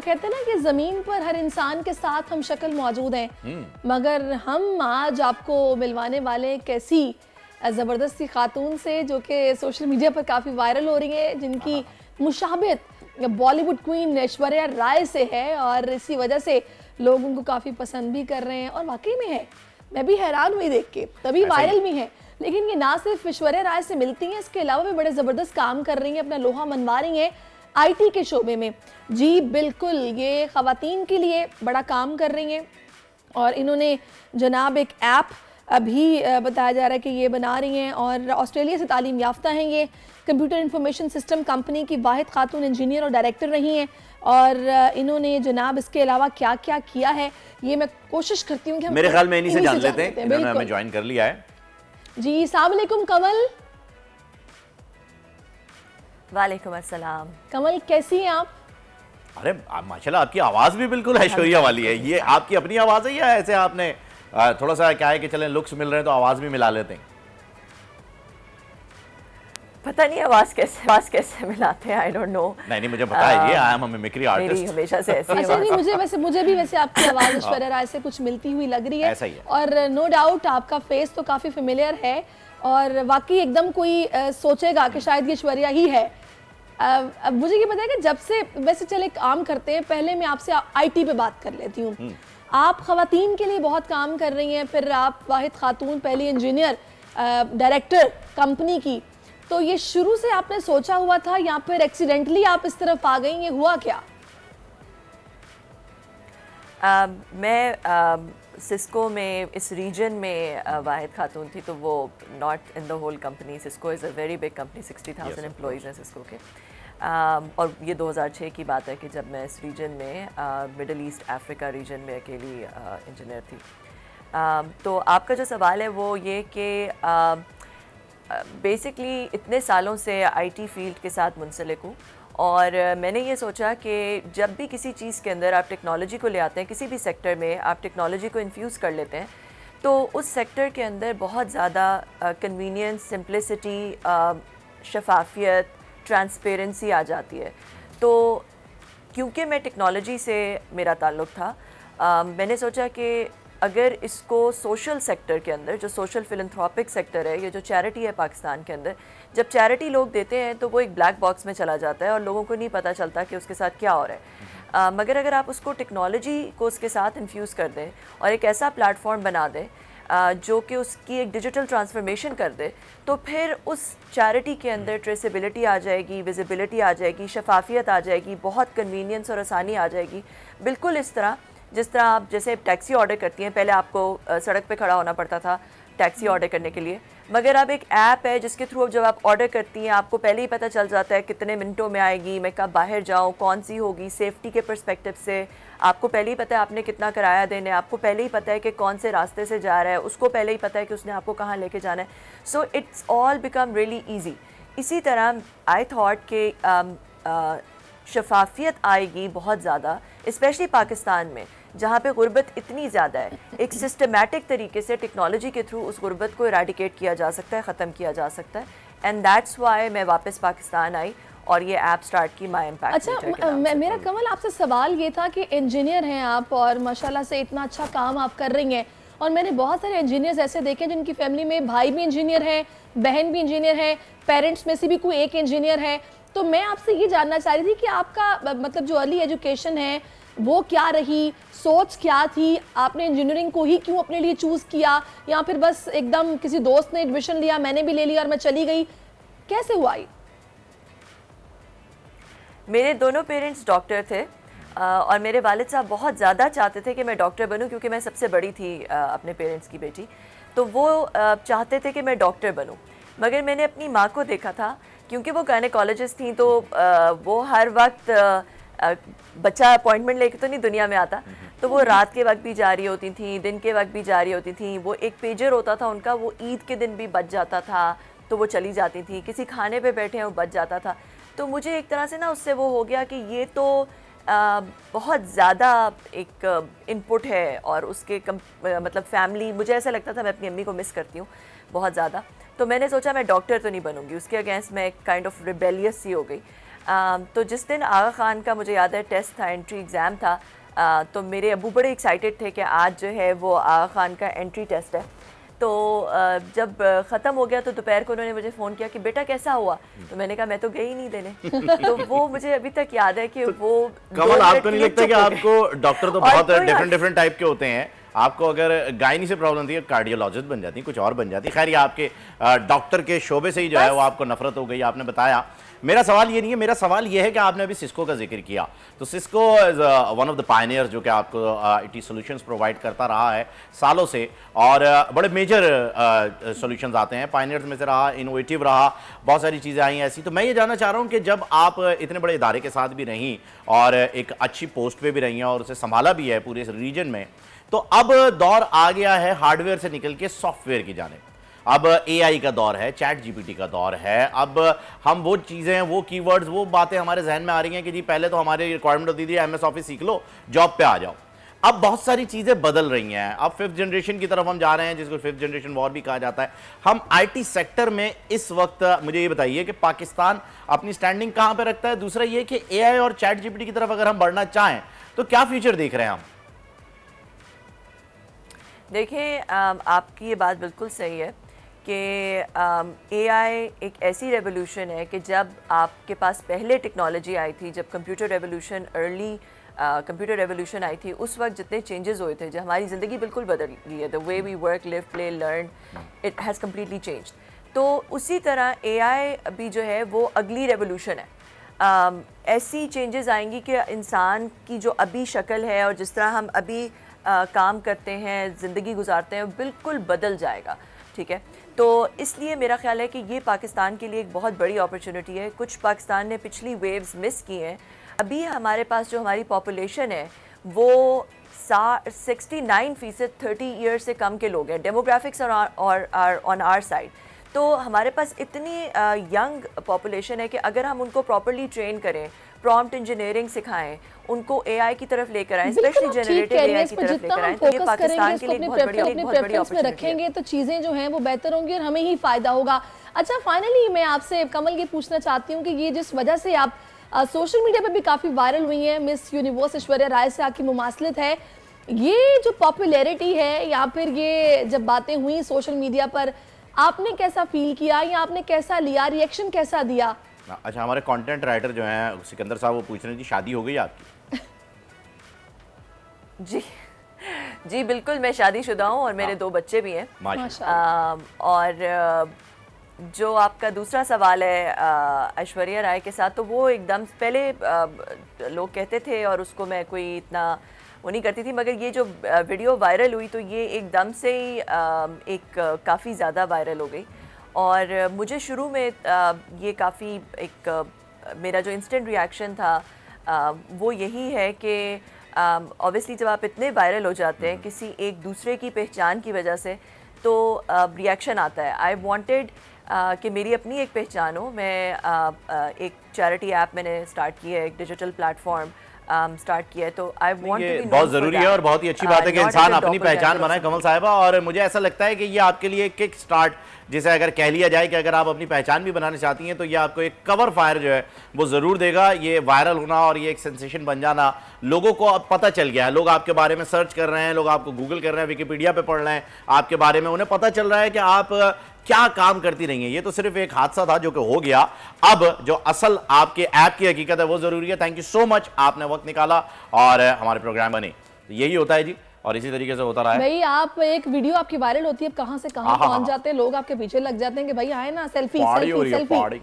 कहते हैं ना कि जमीन पर हर इंसान के साथ हम शक्ल मौजूद हैं, मगर हम आज आपको मिलवाने वाले एक ऐसी ज़बरदस्ती खातून से जो कि सोशल मीडिया पर काफ़ी वायरल हो रही है, जिनकी मुशाबित बॉलीवुड क्वीन ऐश्वर्या राय से है और इसी वजह से लोग उनको काफ़ी पसंद भी कर रहे हैं। और वाकई में है, मैं भी हैरान हुई देख के, तभी वायरल भी है। लेकिन ये ना सिर्फ ऐश्वर्या राय से मिलती हैं, इसके अलावा भी बड़े ज़बरदस्त काम कर रही हैं, अपना लोहा मनवा रही हैं आईटी के शोबे में। जी बिल्कुल, ये ख़वातीन के लिए बड़ा काम कर रही हैं और इन्होंने जनाब एक ऐप अभी बताया जा रहा है कि ये बना रही हैं और ऑस्ट्रेलिया से तालीम याफ्ता हैं। ये कंप्यूटर इंफॉर्मेशन सिस्टम कंपनी की वाहिद खातून इंजीनियर और डायरेक्टर रही हैं और इन्होंने जनाब इसके अलावा क्या क्या किया है ये मैं कोशिश करती हूँ कि हम मेरे ख्याल में इन्हीं से जान लेते हैं। इन्होंने हमें ज्वाइन कर लिया है। जी अस्सलाम वालेकुम कमल। वालेकुम अस्सलाम। कमल कैसी हैं आप? अरे माशाल्लाह, आपकी आवाज भी बिल्कुल ऐश्वर्या वाली है। ये आपकी अपनी आवाज है या ऐसे आपने थोड़ा सा क्या है कि चलें लुक्स मिल रहे हैं तो आवाज भी मिला लेते हैं? पता नहीं आवाज कैसे मिलाते हैं, आई डोंट नो। नहीं मुझे बताइए, I am a mimicry artist. मेरी हमेशा से ऐसी अच्छा नहीं, मुझे भी वैसे आपकी आवाज ऐश्वर्या राय से कुछ मिलती हुई लग रही है। ऐसा ही है। और नो डाउट आपका फेस तो काफी फेमिलियर है और वाकई एकदम कोई सोचेगा कि शायद ये ऐश्वर्या ही है। अब मुझे ये बताया कि जब से वैसे चले काम करते हैं, पहले मैं आपसे आईटी पे बात कर लेती हूँ। आप खवातीन के लिए बहुत काम कर रही हैं, फिर आप वाहिद खातून पहली इंजीनियर डायरेक्टर कंपनी की, तो ये शुरू से आपने सोचा हुआ था या फिर एक्सीडेंटली आप इस तरफ आ गई, ये हुआ क्या? मैं सिस्को में इस रीजन में वाहिद खातून थी, तो वो not in the whole company. Cisco is a very big company, 60,000 employees हैं सिस्को के। और ये 2006 की बात है कि जब मैं इस रीजन में मिडल ईस्ट अफ्रीका रीजन में अकेली इंजीनियर थी। तो आपका जो सवाल है वो ये कि बेसिकली इतने सालों से आईटी फील्ड के साथ मुंसलिक हूँ और मैंने ये सोचा कि जब भी किसी चीज़ के अंदर आप टेक्नोलॉजी को ले आते हैं, किसी भी सेक्टर में आप टेक्नोलॉजी को इन्फ्यूज़ कर लेते हैं, तो उस सेक्टर के अंदर बहुत ज़्यादा कन्वीनियंस, सिंप्लिसिटी, शफाफियत, ट्रांसपेरेंसी आ जाती है। तो क्योंकि मैं टेक्नोलॉजी से मेरा ताल्लुक़ था, मैंने सोचा कि अगर इसको सोशल सेक्टर के अंदर, जो सोशल फिलंथ्रोपिक सेक्टर है, ये जो चैरिटी है पाकिस्तान के अंदर, जब चैरिटी लोग देते हैं तो वो एक ब्लैक बॉक्स में चला जाता है और लोगों को नहीं पता चलता कि उसके साथ क्या हो रहा है। मगर अगर आप उसको टेक्नोलॉजी को उसके साथ इन्फ्यूज़ कर दें और एक ऐसा प्लेटफॉर्म बना दें जो कि उसकी एक डिजिटल ट्रांसफॉर्मेशन कर दे, तो फिर उस चैरिटी के अंदर ट्रेसेबिलिटी आ जाएगी, विजिबिलिटी आ जाएगी, शफाफियत आ जाएगी, बहुत कन्वीनियंस और आसानी आ जाएगी। बिल्कुल इस तरह जिस तरह आप जैसे टैक्सी ऑर्डर करती हैं, पहले आपको सड़क पे खड़ा होना पड़ता था टैक्सी ऑर्डर करने के लिए, मगर अब एक ऐप है जिसके थ्रू जब आप ऑर्डर करती हैं आपको पहले ही पता चल जाता है कितने मिनटों में आएगी, मैं कब बाहर जाऊं, कौन सी होगी, सेफ्टी के पर्सपेक्टिव से आपको पहले ही पता है आपने कितना किराया देना है, आपको पहले ही पता है कि कौन से रास्ते से जा रहा है, उसको पहले ही पता है कि उसने आपको कहाँ लेके जाना है। So it's all become really easy. इसी तरह आई थॉट कि शफाफियत आएगी बहुत ज़्यादा, स्पेशली पाकिस्तान में जहाँ पे गुर्बत इतनी ज़्यादा है। एक सिस्टमैटिक तरीके से टेक्नोलॉजी के थ्रू उस गुर्बत को इराडिकेट किया जा सकता है, ख़त्म किया जा सकता है। एंड दैट्स वाई मैं वापस पाकिस्तान आई और ये ऐप स्टार्ट की माई इम्पैक्ट। अच्छा मेरा कमल आपसे सवाल ये था कि इंजीनियर हैं आप और माशाल्लाह से इतना अच्छा काम आप कर रही हैं, और मैंने बहुत सारे इंजीनियर्स ऐसे देखे जिनकी फैमिली में भाई भी इंजीनियर हैं, बहन भी इंजीनियर है, पेरेंट्स में से भी कोई एक इंजीनियर है। तो मैं आपसे ये जानना चाह रही थी कि आपका मतलब जो अर्ली एजुकेशन है वो क्या रही, सोच क्या थी, आपने इंजीनियरिंग को ही क्यों अपने लिए चूज़ किया, या फिर बस एकदम किसी दोस्त ने एडमिशन लिया, मैंने भी ले लिया और मैं चली गई, कैसे हुआ ये? मेरे दोनों पेरेंट्स डॉक्टर थे और मेरे वालिद साहब बहुत ज़्यादा चाहते थे कि मैं डॉक्टर बनूं, क्योंकि मैं सबसे बड़ी थी अपने पेरेंट्स की बेटी, तो वो चाहते थे कि मैं डॉक्टर बनूं। मगर मैंने अपनी माँ को देखा था, क्योंकि वो गायनेकोलॉजिस्ट थी, तो वो हर वक्त बच्चा अपॉइंटमेंट लेके तो नहीं दुनिया में आता, तो वो रात के वक्त भी जा रही होती थी, दिन के वक्त भी जा रही होती थी। वो एक पेजर होता था उनका, वो ईद के दिन भी बज जाता था तो वो चली जाती थी, किसी खाने पे बैठे हैं वो बच जाता था। तो मुझे एक तरह से ना उससे वो हो गया कि ये तो बहुत ज़्यादा एक इनपुट है और उसके मतलब फैमिली, मुझे ऐसा लगता था मैं अपनी अम्मी को मिस करती हूँ बहुत ज़्यादा। तो मैंने सोचा मैं डॉक्टर तो नहीं बनूंगी, उसके अगेंस्ट मैं एक काइंड ऑफ रिबेलियस सी हो गई। तो जिस दिन आगा खान का मुझे याद है टेस्ट था, एंट्री एग्ज़ाम था, तो मेरे अबू बड़े एक्साइटेड थे कि आज जो है वो आगा खान का एंट्री टेस्ट है। तो जब ख़त्म हो गया तो दोपहर को उन्होंने मुझे फ़ोन किया कि बेटा कैसा हुआ, तो मैंने कहा मैं तो गई नहीं देने। तो वो मुझे अभी तक याद है कि वो कमल, आपको नहीं लगता कि आपको डॉक्टर तो बहुत डिफरेंट टाइप के होते हैं, आपको अगर गायनी से प्रॉब्लम थी कार्डियोलॉजिस्ट बन जाती, कुछ और बन जाती। खैर ये आपके डॉक्टर के शोबे से ही जो है वो आपको नफरत हो गई, आपने बताया। मेरा सवाल ये नहीं है, मेरा सवाल ये है कि आपने अभी सिस्को का जिक्र किया, तो Cisco is one of the pioneers जो कि आपको IT सॉल्यूशंस प्रोवाइड करता रहा है सालों से, और बड़े मेजर सॉल्यूशंस आते हैं, पायनियर्स में से रहा, इनोवेटिव रहा, बहुत सारी चीज़ें आई ऐसी। तो मैं ये जानना चाह रहा हूँ कि जब आप इतने बड़े इदारे के साथ भी रहीं और एक अच्छी पोस्ट पे भी रही हैं और उसे संभाला भी है पूरे इस रीजन में, तो अब दौर आ गया है हार्डवेयर से निकल के सॉफ्टवेयर की जाने। अब AI का दौर है, चैट GPT का दौर है। अब हम वो चीज़ें, वो कीवर्ड्स, वो बातें हमारे जहन में आ रही हैं कि जी पहले तो हमारी रिक्वायरमेंट होती थी MS ऑफिस सीख लो, जॉब पे आ जाओ। अब बहुत सारी चीज़ें बदल रही हैं, अब 5th जनरेशन की तरफ हम जा रहे हैं, जिसको 5th जनरेशन वॉर भी कहा जाता है। हम IT सेक्टर में इस वक्त, मुझे ये बताइए कि पाकिस्तान अपनी स्टैंडिंग कहाँ पर रखता है? दूसरा ये कि AI और चैट GPT की तरफ अगर हम बढ़ना चाहें तो क्या फ्यूचर देख रहे हैं हम? देखिए, आपकी ये बात बिल्कुल सही है कि AI एक ऐसी रेवोल्यूशन है कि जब आपके पास पहले टेक्नोलॉजी आई थी, जब computer revolution, early computer revolution आई थी, उस वक्त जितने चेंजेस हुए थे, जो हमारी ज़िंदगी बिल्कुल बदल गई है, the way we work, live, play, learn, it has completely change. तो उसी तरह AI भी जो है वो अगली रेवोल्यूशन है। ऐसी चेंजेस आएंगी कि इंसान की जो अभी शक्ल है और जिस तरह हम अभी काम करते हैं, ज़िंदगी गुजारते हैं, बिल्कुल बदल जाएगा। ठीक है, तो इसलिए मेरा ख्याल है कि ये पाकिस्तान के लिए एक बहुत बड़ी अपॉर्चुनिटी है। कुछ पाकिस्तान ने पिछली वेव्स मिस की हैं। अभी हमारे पास जो हमारी पॉपुलेशन है वो 69% 30 ईयर से कम के लोग हैं। डेमोग्राफिक्स और ऑन आवर साइड, तो हमारे पास इतनी यंग पॉपुलेशन है कि अगर हम उनको प्रॉपर्ली ट्रेन करें, प्रॉम्प्ट इंजीनियरिंग सिखाएं, उनको AI की तरफ लेकर आएं, स्पेशली जनरेटिव AI की तरफ लेकर आएं, तो ये पाकिस्तान के लिए बहुत बड़ी अपॉर्चुनिटी में रखेंगे तो चीजें जो हैं वो बेहतर होंगी और हमें ही फायदा होगा। अच्छा, फाइनली मैं आपसे कमल ये पूछना चाहती हूँ कि ये जिस वजह से आप सोशल मीडिया पे भी काफी वायरल हुई हैं, मिस यूनिवर्स ऐश्वर्या राय से आपकी मुमासलत है, ये जो पॉपुलैरिटी है या फिर ये जब बातें हुई सोशल मीडिया पर, आपने कैसा फील किया या आपने कैसा लिया, रिएक्शन कैसा दिया? अच्छा, हमारे कंटेंट राइटर जो हैं सिकंदर साहब, वो पूछ रहे हैं जी शादी हो गई आपकी? जी बिल्कुल, मैं शादीशुदा हूँ और मेरे 2 बच्चे भी हैं माशाल्लाह। और जो आपका दूसरा सवाल है ऐश्वर्या राय के साथ, तो वो एकदम पहले लोग कहते थे और उसको मैं कोई इतना वो नहीं करती थी, मगर ये जो वीडियो वायरल हुई तो ये एकदम से ही एक काफ़ी ज़्यादा वायरल हो गई। और मुझे शुरू में ये काफ़ी एक मेरा जो इंस्टेंट रिएक्शन था वो यही है कि ऑब्वियसली जब आप इतने वायरल हो जाते हैं किसी एक दूसरे की पहचान की वजह से, तो रिएक्शन आता है। आई वांटेड कि मेरी अपनी एक पहचान हो। मैं एक चैरिटी ऐप मैंने स्टार्ट की है, एक डिजिटल प्लेटफॉर्म स्टार्ट किया है, तो आई वांट बहुत ज़रूरी है और बहुत ही अच्छी बात है कि इंसान अपनी पहचान बनाए, कमल साहिबा। और मुझे ऐसा लगता है कि ये आपके लिए किक स्टार्ट, जिसे अगर कह लिया जाए कि अगर आप अपनी पहचान भी बनाना चाहती हैं तो ये आपको एक कवर फायर जो है वो ज़रूर देगा। ये वायरल होना और ये एक सेंसेशन बन जाना, लोगों को अब पता चल गया है, लोग आपके बारे में सर्च कर रहे हैं, लोग आपको गूगल कर रहे हैं, विकिपीडिया पे पढ़ रहे हैं आपके बारे में, उन्हें पता चल रहा है कि आप क्या काम करती रही हैं। ये तो सिर्फ एक हादसा था जो कि हो गया, अब जो असल आपके ऐप की हकीकत है वो ज़रूरी है। थैंक यू सो मच, आपने वक्त निकाला और हमारे प्रोग्राम बने। तो यही होता है जी, और इसी तरीके से होता रहा है। भाई आप एक वीडियो आपकी वायरल होती है, कहां से कहां पहुंच जाते हैं लोग, आपके पीछे लग जाते हैं कि भाई आए ना सेल्फी सेल्फी सेल्फी।